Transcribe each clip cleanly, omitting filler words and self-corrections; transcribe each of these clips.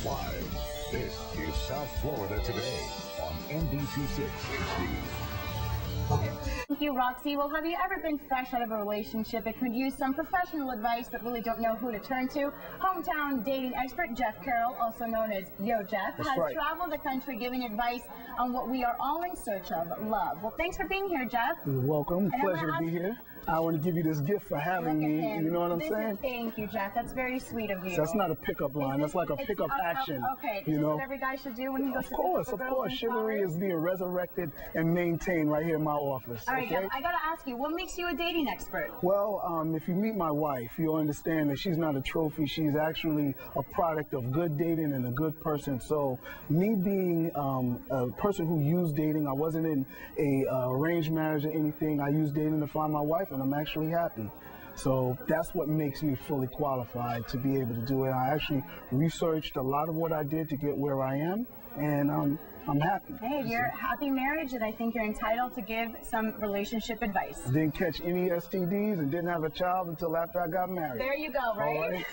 Live, this is South Florida Today on NBC 6 HD. Thank you, Roxy. Well, have you ever been fresh out of a relationship and could use some professional advice but really don't know who to turn to? Hometown dating expert Jeff Carroll, also known as Yo Jeff, has traveled the country giving advice on what we are all in search of, love. Well, thanks for being here, Jeff. You're welcome. Pleasure to be here. I want to give you this gift for having me. You know what I'm saying? Thank you, Jeff. That's very sweet of you. That's not a pickup line. That's like a pickup action. Okay. You know what every guy should do when he goes to Of course. Chivalry is being resurrected and maintained right here in my office. All right, Jeff, I got to ask you, what makes you a dating expert? Well, if you meet my wife, you'll understand that she's not a trophy. She's actually a product of good dating and a good person. So me being a person who used dating, I wasn't in a arranged marriage or anything. I used dating to find my wife, and I'm actually happy. So that's what makes me fully qualified to be able to do it. I actually researched a lot of what I did to get where I am, and I'm happy. Hey, you're a happy marriage, and I think you're entitled to give some relationship advice. Didn't catch any STDs and didn't have a child until after I got married. There you go, right? All right,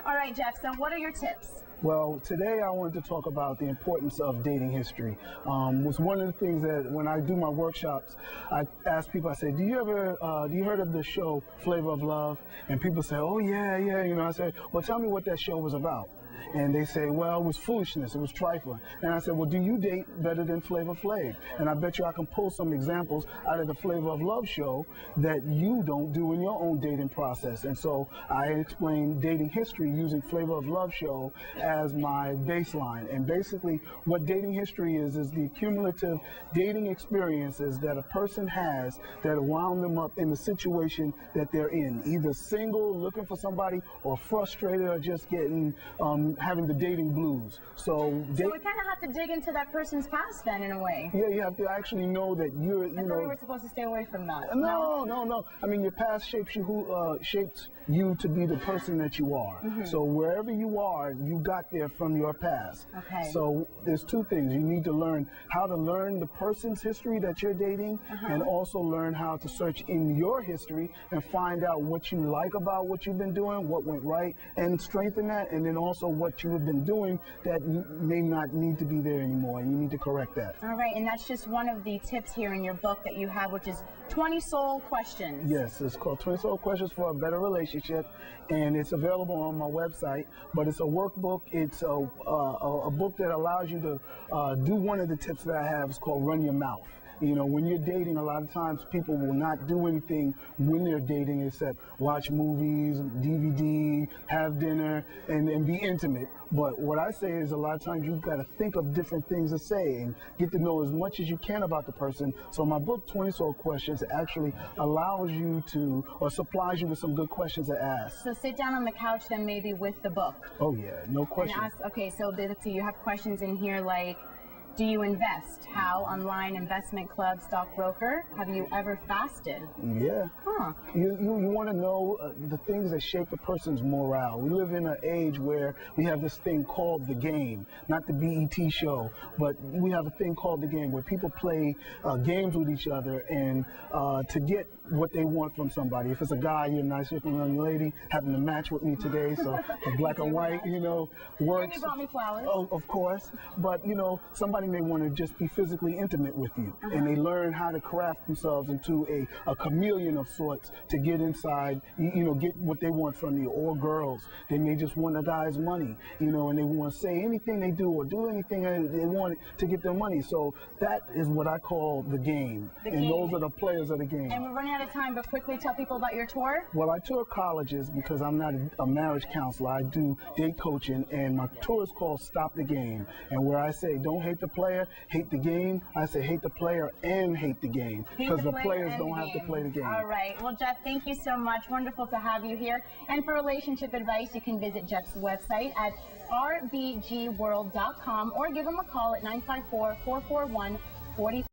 All right, Jeff, so what are your tips? Well, today I wanted to talk about the importance of dating history. Was one of the things that when I do my workshops, I ask people, I say, do you heard of the show Flavor of Love? And people say, oh yeah, you know, I said, well, tell me what that show was about. And they say, well, it was foolishness, it was trifling. And I said, well, do you date better than Flavor Flav? And I bet you I can pull some examples out of the Flavor of Love show that you don't do in your own dating process. And so I explain dating history using Flavor of Love show as my baseline. And basically what dating history is the cumulative dating experiences that a person has that wound them up in the situation that they're in, either single, looking for somebody, or frustrated, or just getting having the dating blues. So we kind of have to dig into that person's past then, in a way. Yeah, you have to actually know that you know. We were supposed to stay away from that. No. I mean, your past shapes you to be the person that you are. Mm-hmm. So wherever you are, you got there from your past. Okay. So there's two things. You need to learn how to learn the person's history that you're dating, and also learn how to search in your history and find out what you like about what you've been doing, what went right, and strengthen that, and then also what you have been doing that may not need to be there anymore. You need to correct that. All right, and that's just one of the tips here in your book that you have, which is 20 Soul Questions. Yes, it's called 20 Soul Questions for a Better Relationship, and it's available on my website. But it's a workbook. It's a book that allows you to do one of the tips that I have. It's called Run Your Mouth. You know, when you're dating, a lot of times people will not do anything when they're dating except watch movies, DVD, have dinner, and be intimate. But what I say is a lot of times you've got to think of different things to say and get to know as much as you can about the person. So my book, 20 Soul Questions, actually allows you to, or supplies you with some good questions to ask. So sit down on the couch then maybe with the book. Oh yeah, no question. And ask, okay, so let's see, you have questions in here like, do you invest? How? Online investment club, stockbroker? Have you ever fasted? Yeah. Huh. You want to know the things that shape a person's morale. We live in an age where we have this thing called the game, not the BET show, but we have a thing called the game where people play games with each other and to get what they want from somebody. If it's a guy, you're a nice looking young lady, having to match with me today, so the black and white, you know, works. And you brought me flowers. Oh, of course. But, you know, somebody may want to just be physically intimate with you, and they learn how to craft themselves into a chameleon of sorts to get inside, you know, get what they want from you. Or girls, they may just want a guy's money, you know, and they want to say anything they do or do anything they want to get their money. So that is what I call the game. Those are the players of the game. And we're running out of time, but quickly tell people about your tour. Well, I tour colleges because I'm not a marriage counselor. I do date coaching, and my tour is called Stop the Game. And where I say, don't hate the player, hate the game, I say hate the player and hate the game, because the players don't have to play the game. All right. Well, Jeff, thank you so much. Wonderful to have you here. And for relationship advice, you can visit Jeff's website at rbgworld.com or give him a call at 954-441-40.